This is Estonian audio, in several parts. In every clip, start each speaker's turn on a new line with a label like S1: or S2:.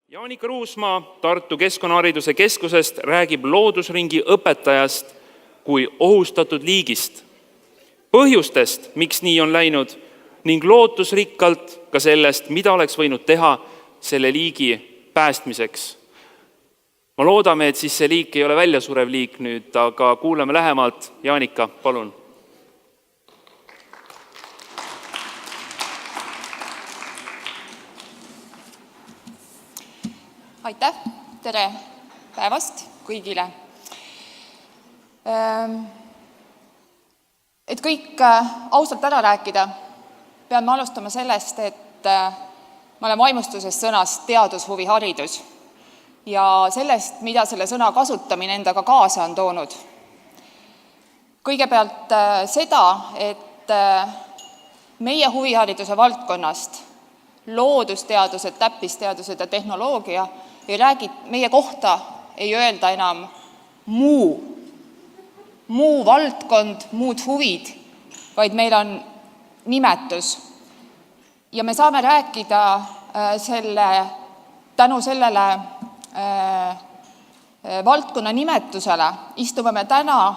S1: Jaanika Ruusmaa Tartu Keskkonnahariduse Keskusest räägib loodusringi õpetajast kui ohustatud liigist, põhjustest, miks nii on läinud, ning lootusrikkalt ka sellest, mida oleks võinud teha selle liigi päästmiseks. Ma loodame, et siis see liik ei ole väljasurev liik nüüd, aga kuulame lähemalt. Jaanika, palun.
S2: Aitäh, tere päevast kõigile. Et kõik ausalt ära rääkida, peame alustama sellest, et ma olen vaimustuses sõnast teadushuviharidus ja sellest, mida selle sõna kasutamine endaga kaasa on toonud. Kõigepealt seda, et meie huvihariduse valdkonnast loodusteadused, täppisteadused ja tehnoloogia ei räägi, meie kohta ei öelda enam muu valdkond, muud huvid, vaid meil on nimetus. Ja me saame rääkida tänu sellele valdkonna nimetusele. Istume me täna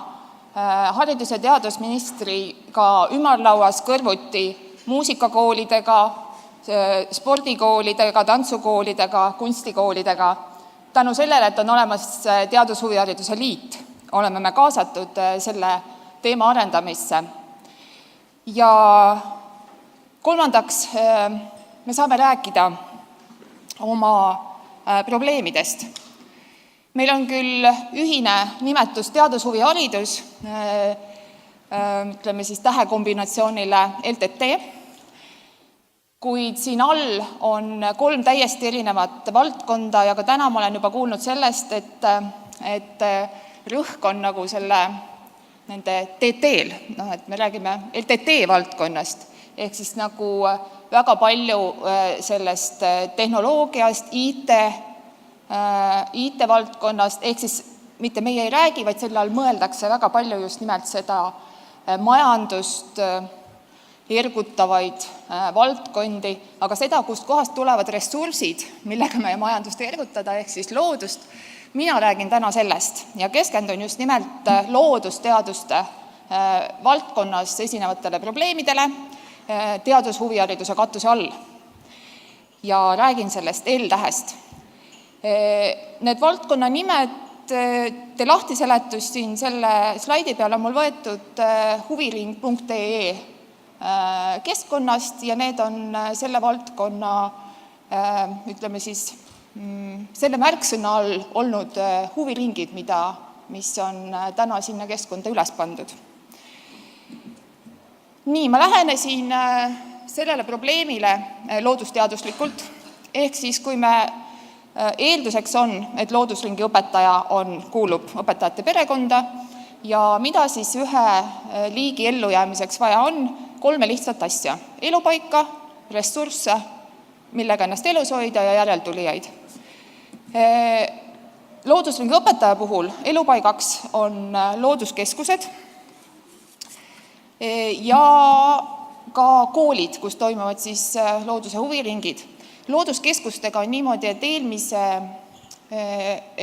S2: haridus- ja teadusministriga ümarlauas kõrvuti muusikakoolidega, spordikoolidega, tantsukoolidega, kunstikoolidega. Tänu sellele, et on olemas teadushuvihariduse liit, oleme me kaasatud selle teema arendamisse. Ja kolmandaks, me saame rääkida oma probleemidest. Meil on küll ühine nimetus teadushuviharidus, ütleme siis tähekombinatsioonile LTT, kuid siin all on 3 täiesti erinevat valdkonda ja ka täna ma olen juba kuulnud sellest, et rõhk on nagu nende TT-l, et me räägime LTT valdkonnast, ehk siis nagu väga palju sellest tehnoloogiast, IT-valdkonnast, ehk siis mitte meie ei räägi, vaid selle all mõeldakse väga palju just nimelt seda majandust ergutavaid valdkondi, aga seda, kust kohast tulevad ressursid, millega meie majandust ergutada, ehk siis loodust, mina räägin täna sellest ja keskendun just nimelt loodusteaduste valdkonnas esinevatele probleemidele teadushuvihariduse katuse all. Ja räägin sellest L-tähest. Need valdkonna nimed, te lahtiseletus siin selle slaidi peal on mul võetud huviring.ee keskkonnast ja need on selle valdkonna, ütleme siis, selle märksõna all olnud huviringid, mis on täna sinna keskkonda üles pandud. Nii, ma lähenesin sellele probleemile loodusteaduslikult, ehk siis kui me eelduseks on, et loodusringi õpetaja kuulub õpetajate perekonda ja mida siis ühe liigi ellujäämiseks vaja on, 3 lihtsat asja. Elupaika, ressursse, millega ennast elus hoida ja järeltulijaid. Loodusringi õpetaja puhul elupaigaks on looduskeskused ja ka koolid, kus toimuvad siis looduse huviringid. Looduskeskustega on niimoodi, et eelmise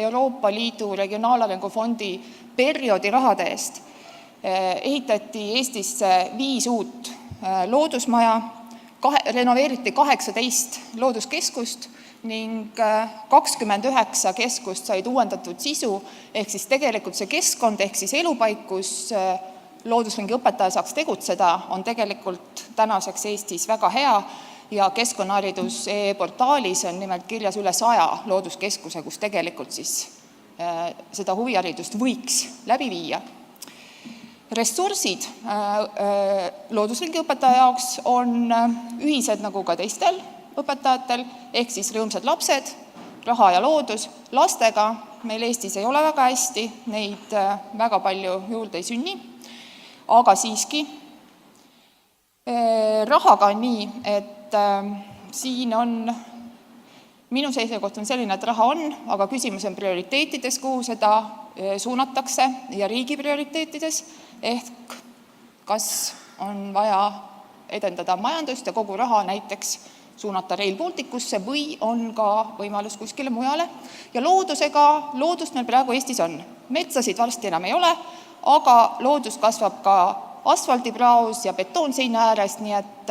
S2: Euroopa Liidu regionaalarengu fondi perioodi rahade eest ehitati Eestisse 5 uut loodusmaja, renoveeriti 18 looduskeskust ning 29 keskust said uuendatud sisu, ehk siis tegelikult see keskkond, ehk siis elupaik, kus loodusringi õpetaja saaks tegutseda, on tegelikult tänaseks Eestis väga hea ja Keskkonnaharidus e-portaalis on nimelt kirjas üle 100 looduskeskuse, kus tegelikult siis seda huviharidust võiks läbi viia. Ressursid loodusringi õpetaja jaoks on ühised nagu ka teistel õpetajatel, ehk siis rõõmsad lapsed, raha ja loodus. Lastega meil Eestis ei ole väga hästi, neid väga palju juurde ei sünni, aga siiski rahaga on nii, et siin on, minu seisukoht on selline, et raha on, aga küsimus on prioriteetides, kuhu seda suunatakse ja riigi prioriteetides, ehk kas on vaja edendada majandust ja kogu raha näiteks suunata Rail Balticusse või on ka võimalus kuskile mujale. Ja loodust meil praegu Eestis on. Metsasid varsti enam ei ole, aga loodus kasvab ka asfaldipraos ja betoonseina ääres, nii et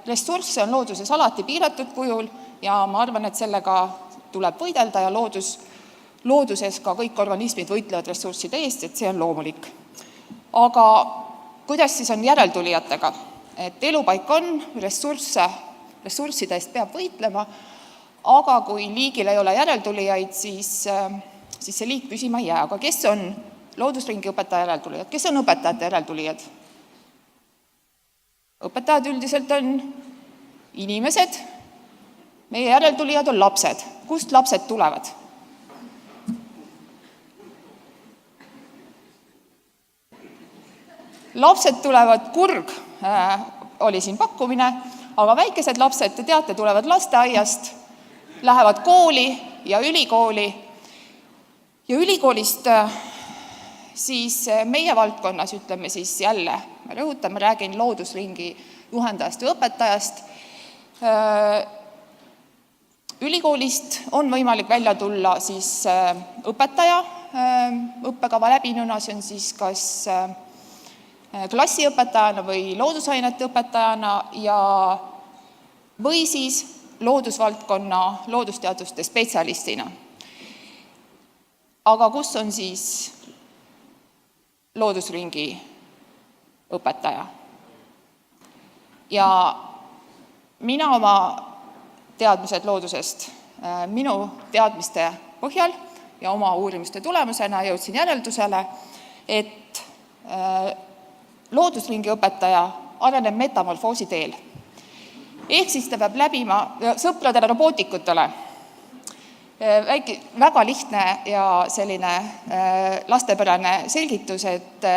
S2: ressursse on looduses alati piiratud kujul ja ma arvan, et sellega tuleb võidelda ja looduses ka kõik organismid võitlevad ressursside eest, et see on loomulik. Aga kuidas siis on järeltulijatega? Et elupaik on, ressursside eest peab võitlema, aga kui liigil ei ole järeltulijaid, siis see liik püsima ei jää. Aga kes on loodusringi õpetaja järeltulijad? Kes on õpetajate järeltulijad? Õpetajad üldiselt on inimesed, meie järeltulijad on lapsed. Kust lapsed tulevad? Lapsed tulevad, kurg oli siin pakkumine, aga väikesed lapsed, te teate, tulevad lasteaiast, lähevad kooli ja ülikooli. Ja ülikoolist siis meie valdkonnas, ütleme siis jälle, ma rõhutan, ma räägin loodusringi juhendajast või õpetajast. Ülikoolist on võimalik välja tulla siis õpetaja õppekava läbinuna, see on siis kas klassiõpetajana või loodusainete õpetajana või siis loodusvaldkonna loodusteaduste spetsialistina. Aga kus on siis loodusringi õpetaja? Ja mina oma teadmised loodusest, minu teadmiste põhjal ja oma uurimuste tulemusena jõudsin järeldusele, et loodusringi õpetaja areneb metamorfoosi teel. Ehk siis ta peab läbima sõpradele robootikutele. Väga lihtne ja selline lastepärane selgitus, et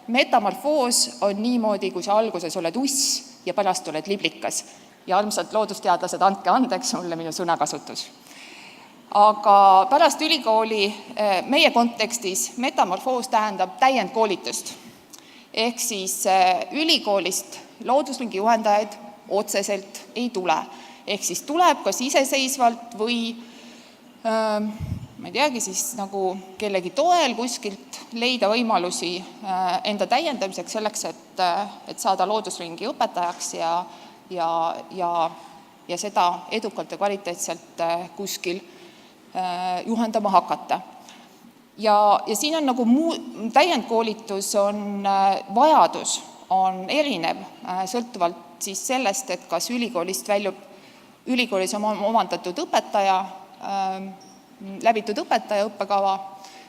S2: metamorfoos on niimoodi, kui sa alguses oled uss ja pärast oled liblikas. Ja armsad loodusteadlased, andke andeks mulle minu sõnakasutus. Aga pärast ülikooli meie kontekstis metamorfoos tähendab täiendkoolitust. Ehk siis ülikoolist loodusringi juhendajaid otseselt ei tule. Ehk siis tuleb kas iseseisvalt või ma ei teagi siis nagu kellegi toel kuskilt leida võimalusi enda täiendamiseks selleks, et saada loodusringi õpetajaks ja seda edukalt ja kvaliteetselt kuskil juhendama hakata. Ja siin on nagu täiendkoolitus vajadus on erinev, sõltuvalt siis sellest, et kas ülikoolist väljub ülikoolis omandatud õpetaja, läbitud õpetaja õppekava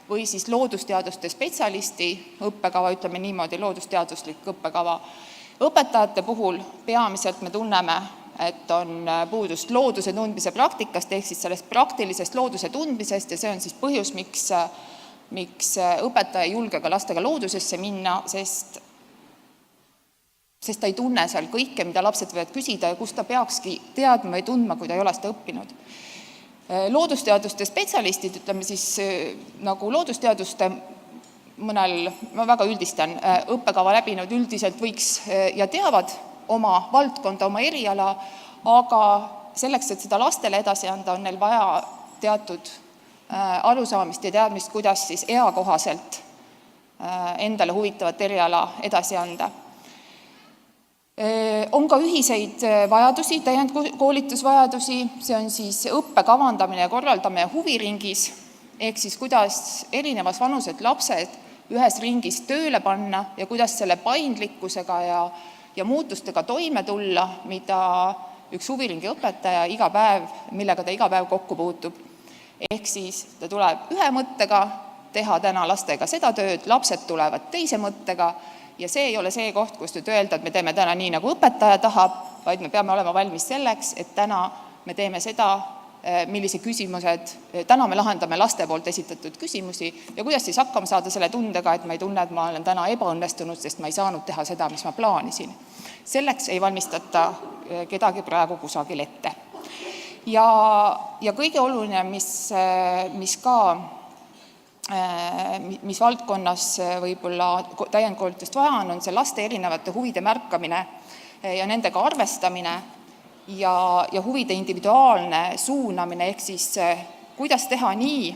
S2: või siis loodusteaduste spetsialisti õppekava, ütleme niimoodi, loodusteaduslik õppekava. Õpetajate puhul peamiselt me tunneme, et on puudust looduse tundmise praktikast, ehk siis sellest praktilisest looduse tundmisest ja see on siis põhjus, miks õpetaja ei julge ka lastega loodusesse minna, sest ta ei tunne seal kõike, mida lapsed võivad küsida ja kus ta peakski teadma või tundma, kui ta ei ole seda õppinud. Loodusteaduste spetsialistid, ütleme siis nagu loodusteaduste mõnel, ma väga üldistan, õppekava läbinud üldiselt võiks ja teavad oma valdkonda, oma eriala, aga selleks, et seda lastele edasi anda, on neil vaja teatud arusaamist ja teadmist, kuidas siis eakohaselt endale huvitavat eriala edasi anda. On ka ühiseid vajadusi, täiendkoolitusvajadusi, see on siis õppe kavandamine ja korraldamine huviringis, ehk siis kuidas erinevas vanused lapsed ühes ringis tööle panna ja kuidas selle paindlikkusega ja muutustega toime tulla, mida üks huviringi õpetaja iga päev, millega ta iga päev kokku puutub. Ehk siis ta tuleb ühe mõttega teha täna lastega seda tööd, lapsed tulevad teise mõttega, ja see ei ole see koht, kus nüüd öelda, et me teeme täna nii, nagu õpetaja tahab, vaid me peame olema valmis selleks, et täna me teeme seda, millise küsimused, täna me lahendame laste poolt esitatud küsimusi ja kuidas siis hakkama saada selle tundega, et ma ei tunne, et ma olen täna ebaõnnestunud, sest ma ei saanud teha seda, mis ma plaanisin. Selleks ei valmistata kedagi praegu kusagil ette. Ja kõige oluline, mis valdkonnas võib-olla täiendkoolitust vaja on see laste erinevate huvide märkamine ja nendega arvestamine. ja huvide individuaalne suunamine, ehk siis kuidas teha nii,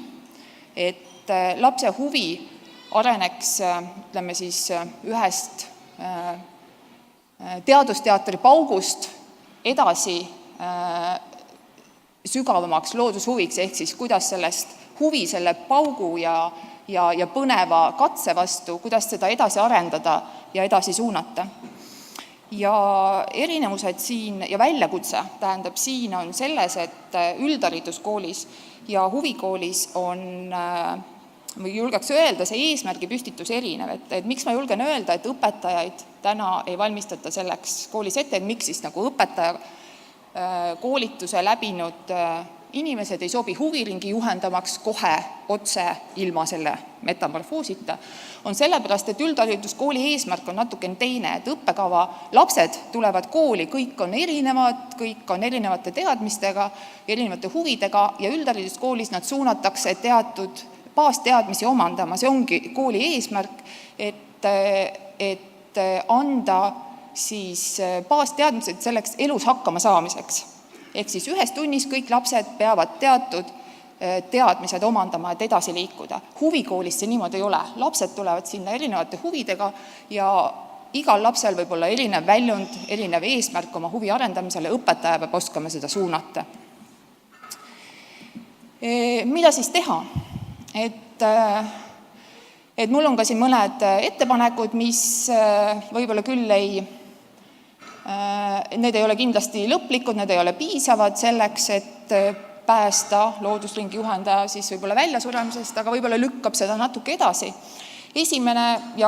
S2: et lapse huvi areneks, ütleme siis, ühest teadusteatri paugust edasi sügavamaks loodushuviks, ehk siis kuidas sellest huvi selle paugu ja põneva katse vastu, kuidas seda edasi arendada ja edasi suunata. Ja erinevused siin ja väljakutse tähendab siin on selles, et üldhariduskoolis ja huvikoolis on, või julgeks öelda, see eesmärgi püstitus erinev, et miks ma julgen öelda, et õpetajaid täna ei valmistata selleks koolis ette, et miks siis nagu õpetaja koolituse läbinud inimesed ei sobi huviringi juhendamaks kohe otse ilma selle metamorfoosita, on sellepärast, et üldhariduskooli eesmärk on natukene teine, et õppekava lapsed tulevad kooli, kõik on erinevad, kõik on erinevate teadmistega, erinevate huvidega ja üldhariduskoolis nad suunatakse teatud baasteadmisi omandama, see ongi kooli eesmärk, et anda siis baasteadmised selleks elus hakkama saamiseks. Ehk siis ühes tunnis kõik lapsed peavad teatud teadmised omandama, et edasi liikuda. Huvikoolis see niimoodi ei ole. Lapsed tulevad sinna erinevate huvidega ja igal lapsel võib olla erinev väljund, erinev eesmärk oma huvi arendamisele, õpetaja peab oskama seda suunata. Mida siis teha? Et mul on ka siin mõned ettepanekud, mis võib-olla küll need ei ole kindlasti lõplikud, need ei ole piisavad selleks, et päästa loodusringi juhendaja siis võib-olla väljasuremisest, aga võib-olla lükkab seda natuke edasi. Esimene ja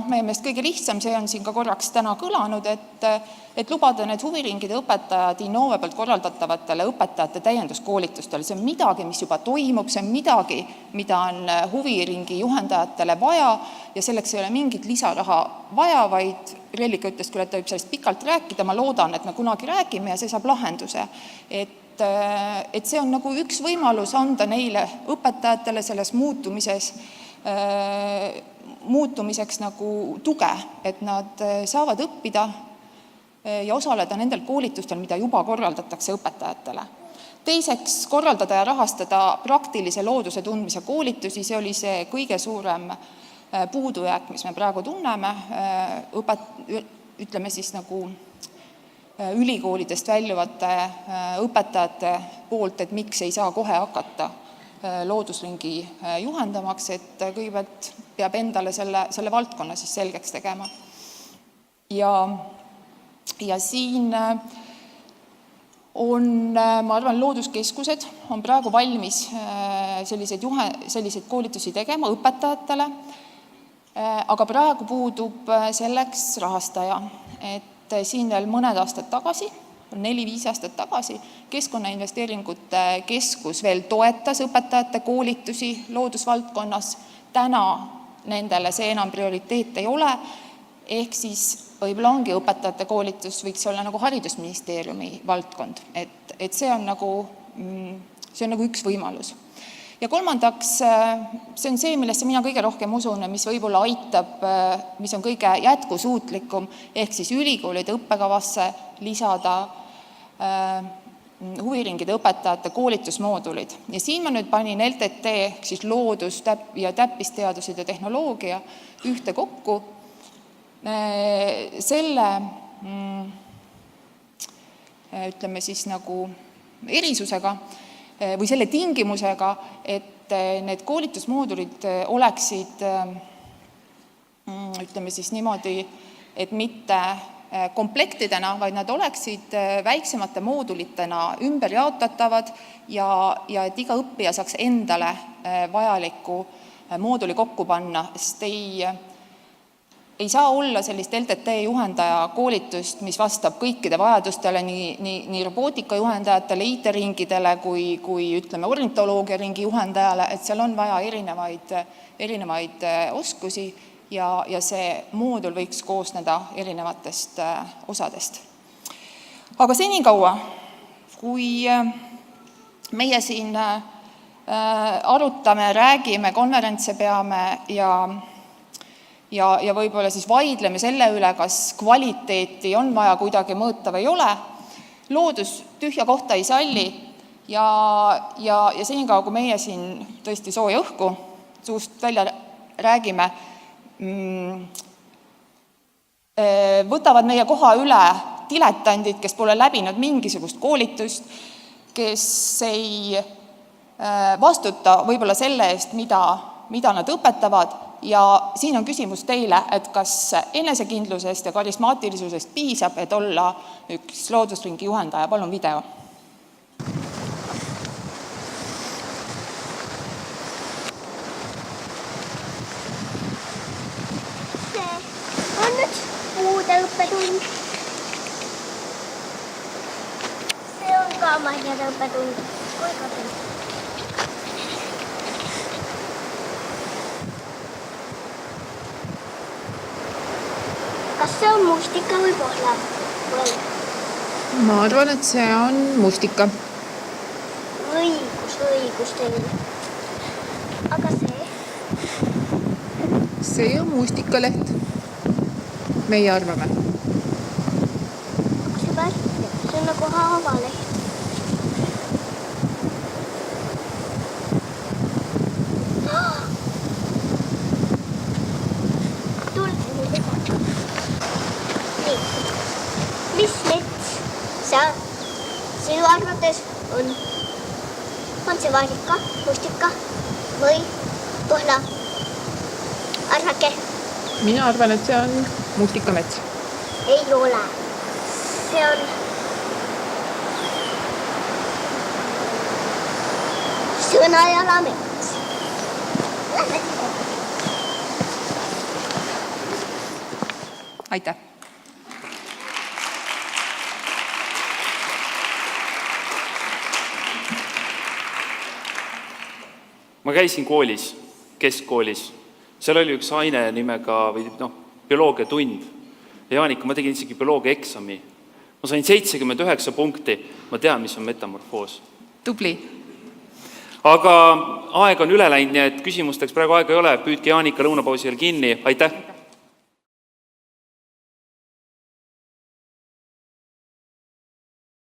S2: meie meelest kõige lihtsam, see on siin ka korraks täna kõlanud, et lubada need huviringide õpetajad Innove pealt korraldatavatele õpetajate täienduskoolitustele. See on midagi, mis juba toimub, see on midagi, mida on huviringi juhendajatele vaja ja selleks ei ole mingit lisaraha vaja, vaid Reelika ütles küll, et ta võib sellest pikalt rääkida, ma loodan, et me kunagi räägime ja see saab lahenduse. Et see on nagu üks võimalus anda neile õpetajatele selles muutumiseks nagu tuge, et nad saavad õppida ja osaleda nendel koolitustel, mida juba korraldatakse õpetajatele. Teiseks, korraldada ja rahastada praktilise looduse tundmise koolitusi, see oli see kõige suurem puudujääk, mis me praegu tunneme, ütleme siis nagu ülikoolidest väljuvate õpetajate poolt, et miks ei saa kohe hakata loodusringi juhendamaks, et kõigepealt peab endale selle valdkonna siis selgeks tegema. Ja siin on, ma arvan, looduskeskused on praegu valmis selliseid koolitusi tegema õpetajatele, aga praegu puudub selleks rahastaja, et siin veel mõned aastad tagasi, 4-5 aastat tagasi, Keskkonnainvesteeringute Keskus veel toetas õpetajate koolitusi loodusvaldkonnas, täna nendele see enam prioriteet ei ole, ehk siis võib-olla ongi õpetajate koolitus võiks olla nagu haridusministeeriumi valdkond, et see on nagu üks võimalus. Ja kolmandaks, see on see, millesse mina kõige rohkem usun, mis võib-olla aitab, mis on kõige jätkusuutlikum, ehk siis ülikoolide õppekavasse lisada huviringide õpetajate koolitusmoodulid. Ja siin ma nüüd panin LTT, ehk siis loodus- ja täppisteadused ja tehnoloogia ühte kokku selle, ütleme siis nagu erisusega, või selle tingimusega, et need koolitusmoodulid oleksid, ütleme siis niimoodi, et mitte komplektidena, vaid nad oleksid väiksemate moodulitena ümber jaotatavad ja et iga õppija saaks endale vajaliku mooduli kokku panna, sest ei saa olla sellist LTT juhendaja koolitust, mis vastab kõikide vajadustele, nii robootika juhendajatele, IT-ringidele kui ütleme ornitoloogia ringi juhendajale, et seal on vaja erinevaid oskusi ja see moodul võiks koosneda erinevatest osadest. Aga senikaua, kui meie siin arutame, räägime, konverentse peame ja võib-olla siis vaidleme selle üle, kas kvaliteeti on vaja kuidagi mõõta või ei ole, Loodus tühja kohta ei salli ja senikaua, kui meie siin tõesti sooja õhku suust välja räägime, võtavad meie koha üle diletandid, kes pole läbinud mingisugust koolitust, kes ei vastuta võib-olla selle eest, mida nad õpetavad, ja siin on küsimus teile, et kas enesekindlusest ja karismaatilisusest piisab, et olla üks loodusringi juhendaja. Palun video.
S3: See on üks puude õppetund. See on ka marjade õppetund. Kas see on mustika või pohla?
S2: Ma arvan, et see on mustika.
S3: Õigus teil. Aga see?
S2: See on mustikaleht. Meie arvame.
S3: Aga see värv, see on nagu haavaleht. Mis mets sinu arvates on? On see vaasika, mustika või pohla? Arvake.
S2: Mina arvan, et see on mustikamets.
S3: Ei ole. See on Sõnajala mets. Lähme.
S2: Aitäh!
S1: Ma käisin koolis, keskkoolis. Seal oli üks aine nimega bioloogiatund. Ja Jaanika, ma tegin isegi bioloogia eksami. Ma sain 79 punkti. Ma tean, mis on metamorfoos.
S2: Tubli!
S1: Aga aeg on üle läinud, nii et küsimusteks praegu aega ei ole. Püüdke Jaanika lõunapausil kinni. Aitäh!